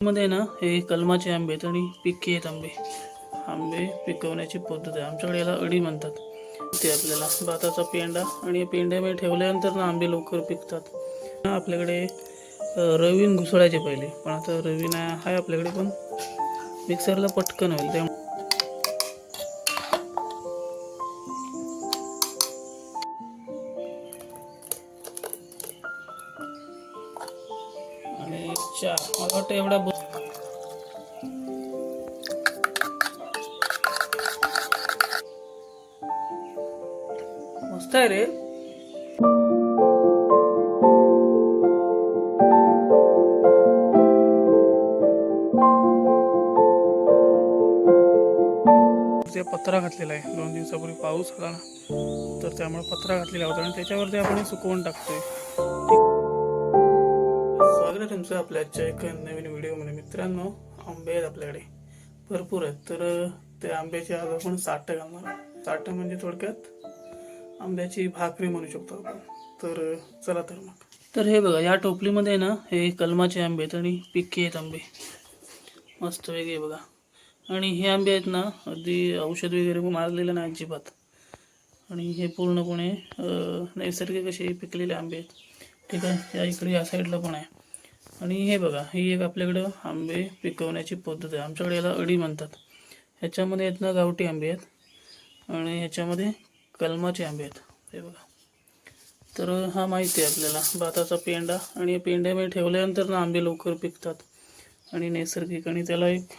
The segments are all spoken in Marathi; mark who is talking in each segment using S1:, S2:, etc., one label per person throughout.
S1: मध्ये ना हे कलमाचे आंबे आहेत आणि पिके आहेत आंबे आंबे पिकवण्याची पद्धत आहे. आमच्याकडे याला अडी म्हणतात. ते आपल्याला भाताचा पेंडा आणि पेंड्यामध्ये ठेवल्यानंतर ना आंबे लवकर पिकतात. आपल्याकडे रवीन घुसळायचे पहिले, पण आता रवीन आहे आपल्याकडे, पण मिक्सरला पटकन होईल त्यामुळे. आणि चहा मला वाटतं एवढा मस्त आहे रे. पत्रा घातलेला आहे. 2 दिवसापूर्वी पाऊस आला ना, तर त्यामुळे पत्रा घातलेला होता आणि त्याच्यावरती आपण सुकवून टाकतोय. स्वागत आहे तुमचं आपल्या आजच्या एक नवीन व्हिडिओमध्ये. मित्रांनो, आंबे आहेत आपल्याकडे, भरपूर आहेत. तर त्या आंब्याची आज आपण साठं घालणार. साठं म्हणजे थोडक्यात आंब्याची भाकरी म्हणू शकतो आपण. तर चला तर मग. तर हे बघा, या टोपलीमध्ये ना हे कलमाचे आंबे आहेत आणि पिके आहेत आंबे, मस्त वेगळे बघा. आणि हे आंबे आहेत ना, अगदी औषध वगैरे मारलेलं नाही अजिबात. आणि हे पूर्णपणे नैसर्गिक असे पिकलेले आंबे आहेत. ठीक आहे, या इकडे या साईडला पण आहे. आणि हे बघा, ही एक आपल्याकडं आंबे पिकवण्याची पद्धत आहे. आमच्याकडे याला अडी म्हणतात. ह्याच्यामध्ये आहेत ना गावठी आंबे आहेत आणि ह्याच्यामध्ये कलमाचे आंबे आहेत. हे बघा. तर हा माहिती आहे आपल्याला, भाताचा पेंडा आणि पेंड्यामध्ये ठेवल्यानंतर ना आंबे लवकर पिकतात आणि नैसर्गिक, आणि त्याला एक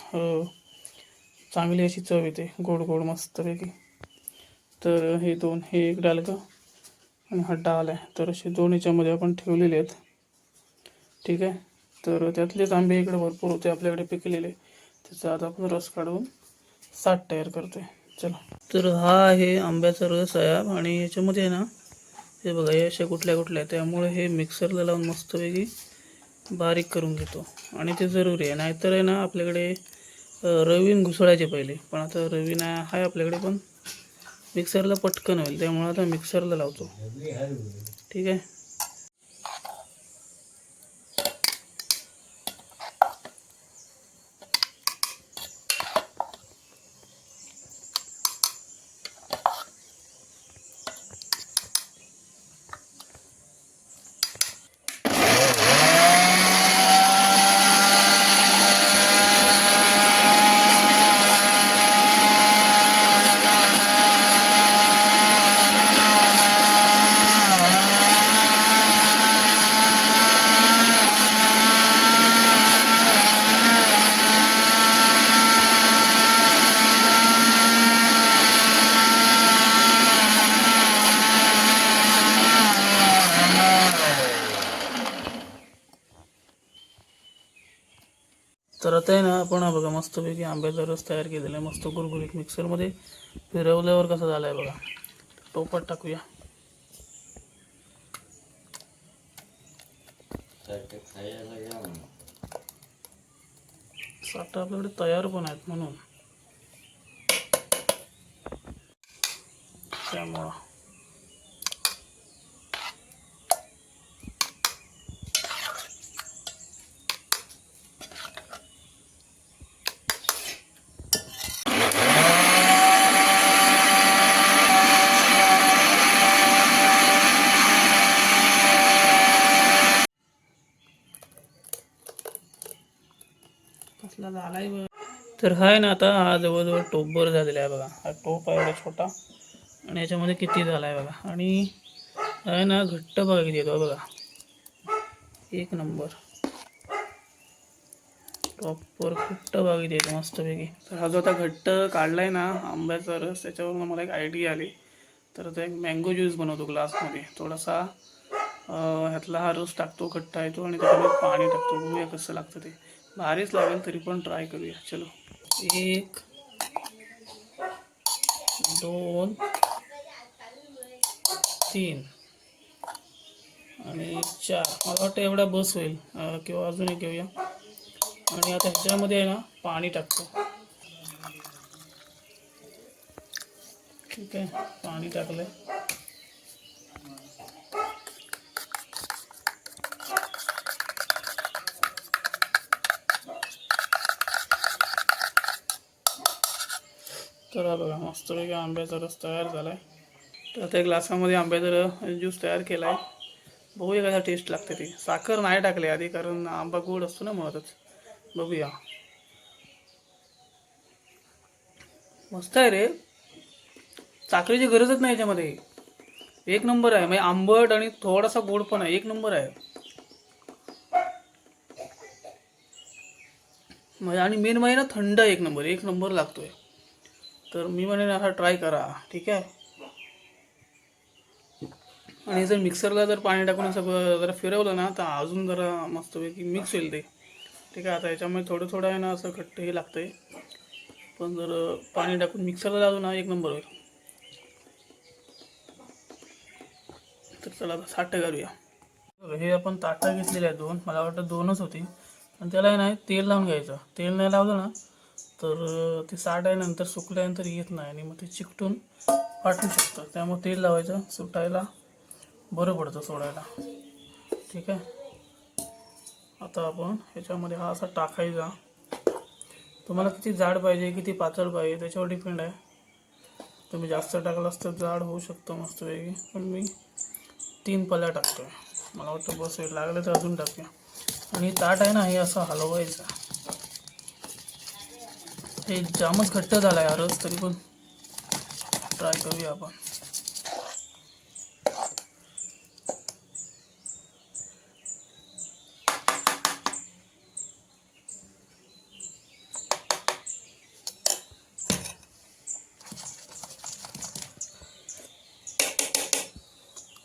S1: चांगली अशी चव येते, गोड गोड मस्तपैकी. तर हे एक डालका आणि हा डाल आहे. तर असे 2 याच्यामध्ये आपण ठेवलेले आहेत. ठीक आहे, तर त्यातलेच आंबे इकडे भरपूर होते आपल्याकडे पिकलेले. त्याचा आता आपण रस काढून साठ तयार करतोय. चला. तर हा आहे आंब्याचा रस आहे आणि याच्यामध्ये ना हे बघा, हे अशा कुठल्या कुठल्या, त्यामुळे हे मिक्सरला लावून मस्तपैकी बारीक करून घेतो. आणि ते जरुरी आहे, नाहीतर आहे ना आपल्याकडे रवीन घुसळायचे पहिले, पण आता रवीन आहे आपल्याकडे, पण मिक्सरला पटकन होईल त्यामुळे आता मिक्सरला लावतो. ठीक आहे. तर आता आहे ना, आपण बघा मस्तपैकी आंब्याचा रस तयार केलेला आहे, मस्त गुरगुरीत. मिक्सरमध्ये फिरवल्यावर कसा झाला आहे बघा. टोपात टाकूया. साठा आपल्याकडे तयार पण आहेत म्हणून, त्यामुळं कसला झालाय बघ. तर हा आहे ना, आता हा जवळजवळ टोपभर झालेला आहे बघा. हा टोप आहे एवढा छोटा आणि याच्यामध्ये किती झाला आहे बघा. आणि आहे ना घट्ट बघा किती येतो बघा, 1 नंबर. प्रॉपर घट्ट बागीत येतो मस्तपैकी. तर हा जो आता घट्ट काढलाय ना आंब्याचा रस, त्याच्यावरून मला एक आयडिया आली. तर आता एक मँगो ज्यूस बनवतो ग्लासमध्ये. थोडासा ह्यातला हा रस टाकतो, घट्ट येतो, आणि त्याच्यामध्ये पाणी टाकतो. बघूया कसं लागतं ते. भारीच लागेल, तरी पण ट्राय करूया. चलो. 1 2 3 आणि 4. मला वाटतं एवढा बस होईल, किंवा अजून एक घेऊया. आणि आता ह्याच्यामध्ये आहे ना पाणी टाकतो. ठीक आहे, पाणी टाकलंय. तर हा बघा मस्तपैकी आंब्याचा रस तयार झाला आहे. तर आता ग्लासामध्ये आंब्याचा ज्यूस तयार केला आहे. बघूया कसा टेस्ट लागते ती. साखर नाही टाकली आधी कारण आंबा गोड असतो ना मुळातच. बघूया. मस्त आहे रे, साखरेची गरजच नाही याच्यामध्ये. एक नंबर आहे, म्हणजे आंबट आणि थोडासा गोड पण आहे, एक नंबर आहे. म्हणजे आणि मेन म्हणजे ना थंड एक नंबर, एक नंबर लागतोय. तर मी म्हणेन असा ट्राय करा, ठीक आहे. आणि जर मिक्सरला जर पाणी टाकून असं जरा फिरवलं ना तर अजून जरा मस्तपैकी मिक्स होईल ते, ठीक आहे. आता याच्यामुळे थोडं थोडं आहे ना असं घट्ट हे लागतंय, पण जर पाणी टाकून मिक्सरला लावलं ना एक नंबर होईल. तर चला आता साठं करूया. हे आपण ताटं घेतलेले आहेत दोन, मला वाटतं दोनच होती. पण त्याला आहे ना तेल लावून घ्यायचं. तेल नाही लावलं ना तर ते साठ आहे नंतर सुकल्यानंतर येत नाही आणि मग ते चिकटून फाटू शकतं. त्यामुळे तेल लावायचं, सुटायला बरं पडतं सोडायला, ठीक आहे. आता आपण ह्याच्यामध्ये हा असा टाकायचा. तुम्हाला किती जाड पाहिजे किती पातळ पाहिजे त्याच्यावर डिपेंड आहे. तुम्ही जास्त टाकलास तर जाड होऊ शकतं मस्तपैकी, पण मी 3 पल्या टाकतोय, मला वाटतं बस होईल. लागलं तर अजून टाकूया. आणि ताट आहे ना हे असं हलवायचं. हे जामच घट्ट झाला आहे रस, तरी पण ट्राय करूया आपण.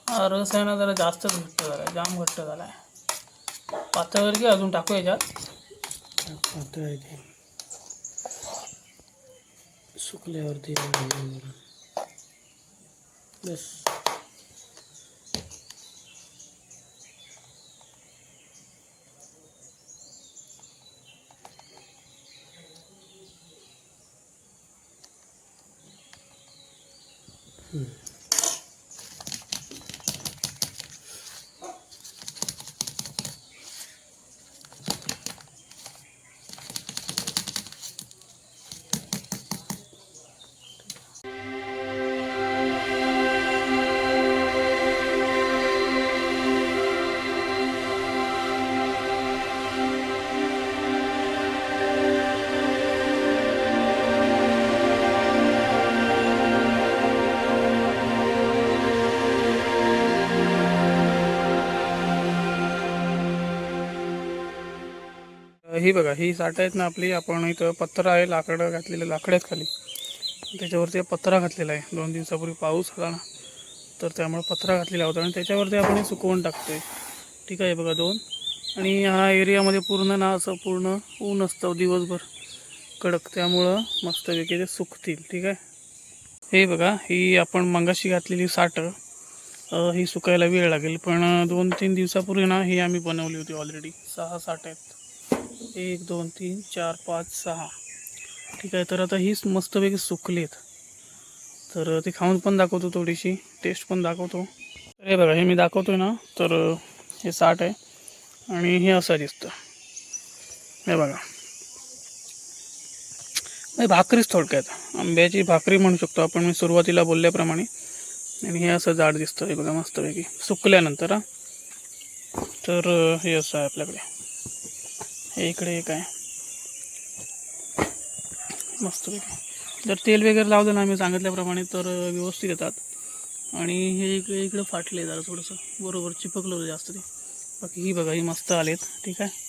S1: हा रस आहे ना जरा जास्तच घट्ट झाला आहे, जाम घट्ट झाला आहे. पातळ की अजून टाकू याच्यात?
S2: पातळ आहे ते, सुकल्यावरती बस.
S1: ही बघा ही साठ आहेत ना आपली. आपण इथं पत्रा आहे, लाकडं घातलेलं, लाकडं आहेत खाली, त्याच्यावरती पत्रा घातलेला आहे. 2 दिवसापूर्वी पाऊस आला ना तर त्यामुळे पत्रा घातलेला होता आणि त्याच्यावरती आपण हे सुकवून टाकतोय, ठीक आहे. बघा 2. आणि ह्या एरियामध्ये पूर्ण ना असं पूर्ण ऊन असतं दिवसभर कडक, त्यामुळं मस्तपैकी ते सुकतील, ठीक आहे. हे बघा ही आपण मगाशी घातलेली साठं, ही सुकायला वेळ लागेल, पण 2-3 दिवसापूर्वी ना ही आम्ही बनवली होती ऑलरेडी. 6 साठ आहेत, 1 2 3 4 5 6, ठीक आहे. तर आता हीच मस्तपैकी सुकलीत, तर ती खाऊन पण दाखवतो, थोडीशी टेस्ट पण दाखवतो. हे बघा हे मी दाखवतोय ना, तर हे 60 आहे आणि हे असं दिसतं. हे बघा नाही भाकरीच थोडक्यात, आंब्याची भाकरी म्हणू शकतो आपण, मी सुरुवातीला बोलल्याप्रमाणे. आणि हे असं जाड दिसतं, हे बघा मस्तपैकी सुकल्यानंतर. तर हे असं आहे आपल्याकडे. हे इकडे एक आहे मस्तपैकी. जर तेल वगैरे लावलं ना मी सांगितल्याप्रमाणे तर व्यवस्थित येतात. आणि हे इकडं फाटले जरा थोडंसं, बरोबर चिपकलं होतं जास्त ते. बाकी ही बघा ही मस्त आलेत, ठीक आहे.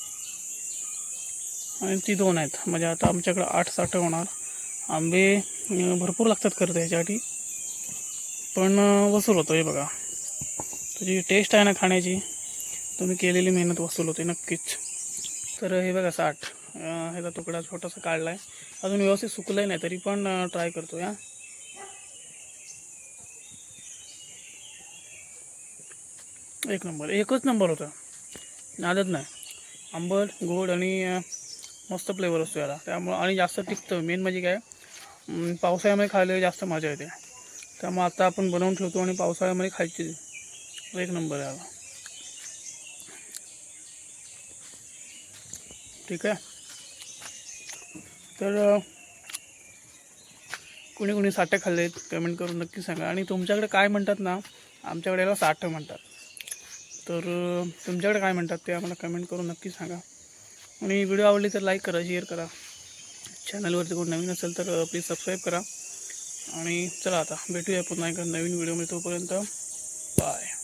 S1: आणि ती 2 आहेत, म्हणजे आता आमच्याकडं 8 साठं होणार. आंबे भरपूर लागतात खरं त्याच्यासाठी, पण वसूल होतो. हे बघा तुझी टेस्ट आहे ना खाण्याची, तुम्ही केलेली मेहनत वसूल होते नक्कीच. तर हे बघा 60, ह्याचा तुकडा छोटासा काढला आहे, अजून व्यवस्थित सुकलं नाही तरी पण ट्राय करतो या. एक नंबर, एकच नंबर होता, नादच नाही. आंबट गोड आणि मस्त फ्लेवर असतो याला, त्यामुळं आणि जास्त टिकतं. मेन म्हणजे काय, पावसाळ्यामध्ये खायला जास्त मजा येते. त्यामुळे आता आपण बनवून ठेवतो आणि पावसाळ्यामध्ये खायची, एक नंबर याला, ठीक आहे. तर कुणी कुणी साठं खाल्लेत कमेंट करून नक्की सांगा. आणि तुमच्याकडे काय म्हणतात ना, आमच्याकडे याला साठं म्हणतात. तर तुमच्याकडे काय म्हणतात ते आम्हाला कमेंट करून नक्की सांगा. आणि व्हिडिओ आवडली तर लाईक करा, शेअर करा. चॅनलवरती कोण नवीन असेल तर प्लीज सबस्क्राईब करा. आणि चला आता भेटूया पुन्हा एका नवीन व्हिडिओमध्ये. तोपर्यंत बाय.